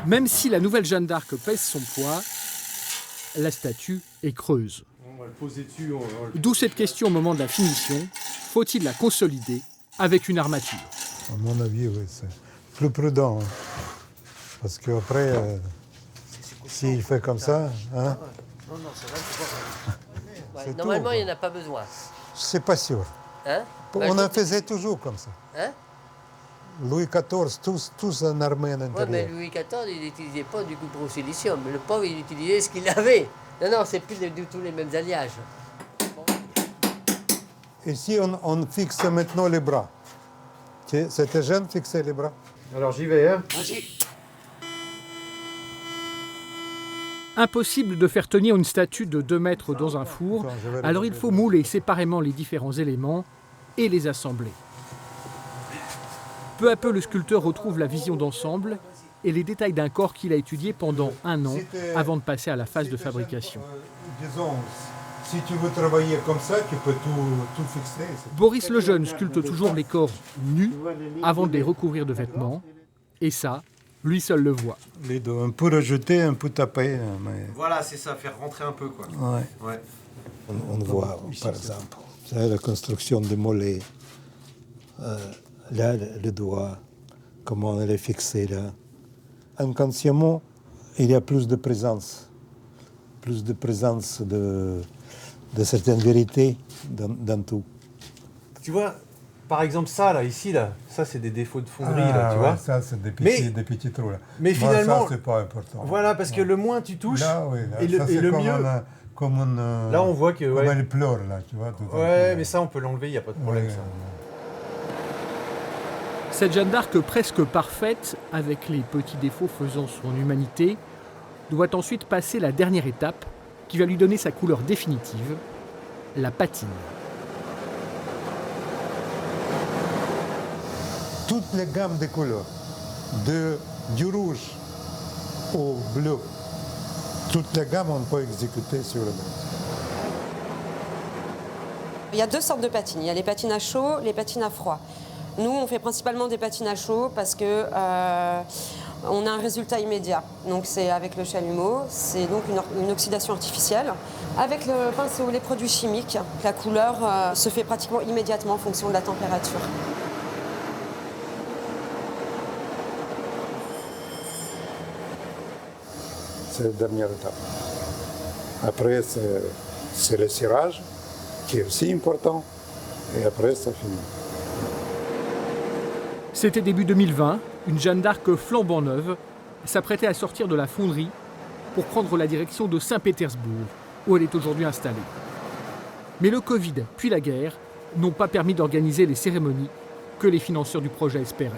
Même si la nouvelle Jeanne d'Arc pèse son poids, la statue est creuse. On va le poser dessus. D'où cette question au moment de la finition, faut-il la consolider avec une armature? À mon avis, oui, c'est plus prudent. Hein. Parce qu'après, s'il fait comme ça... Hein, non, c'est vrai, c'est bon. Normalement, il n'y en a pas besoin. C'est pas sûr. Hein? On en faisait toujours comme ça. Hein? Louis XIV, tous en armée à Oui, l'intérieur. mais Louis XIV, il n'utilisait pas du goudron silicium. Le pauvre, il utilisait ce qu'il avait. Non, c'est plus du tout les mêmes alliages. Ici, on fixe maintenant les bras. C'était jeune, fixer les bras. Alors j'y vais. Hein. Vas-y. Impossible de faire tenir une statue de 2 mètres dans un four, alors il faut mouler séparément les différents éléments et les assembler. Peu à peu, le sculpteur retrouve la vision d'ensemble et les détails d'un corps qu'il a étudié pendant 1 an avant de passer à la phase de fabrication. Disons, si tu veux travailler comme ça, tu peux tout fixer. Boris Lejeune sculpte toujours les corps nus avant de les recouvrir de vêtements. Et ça, lui seul le voit. Les deux, un peu rejeté, un peu tapé. Mais... Voilà, c'est ça, faire rentrer un peu, quoi. Ouais. On voit, par exemple, la construction des mollets. Là, le doigt, comment elle est fixée là. Inconsciemment, il y a plus de présence de certaines vérités dans tout. Tu vois, par exemple ça, là, ici, là, ça c'est des défauts de fonderie, là, tu vois. Ça, c'est des petits trous là. Mais finalement, ça, c'est pas important. Voilà, parce que le moins tu touches, là, oui, là, et le mieux... là, on voit que... Comme elle pleure, là, tu vois. Ouais, mais ça, on peut l'enlever, il n'y a pas de problème, ça. Cette Jeanne d'Arc presque parfaite, avec les petits défauts faisant son humanité, doit ensuite passer la dernière étape qui va lui donner sa couleur définitive, la patine. Toutes les gammes de couleurs, du rouge au bleu, toutes les gammes on peut exécuter sur le bronze. Il y a 2 sortes de patines. Il y a les patines à chaud, les patines à froid. Nous, on fait principalement des patines à chaud parce que on a un résultat immédiat. Donc c'est avec le chalumeau, c'est donc une oxydation artificielle. Avec le pinceau, les produits chimiques, la couleur se fait pratiquement immédiatement en fonction de la température. C'est la dernière étape. Après, c'est le cirage, qui est aussi important. Et après, ça finit. C'était début 2020, une Jeanne d'Arc flambant neuve s'apprêtait à sortir de la fonderie pour prendre la direction de Saint-Pétersbourg, où elle est aujourd'hui installée. Mais le Covid puis la guerre n'ont pas permis d'organiser les cérémonies que les financeurs du projet espéraient.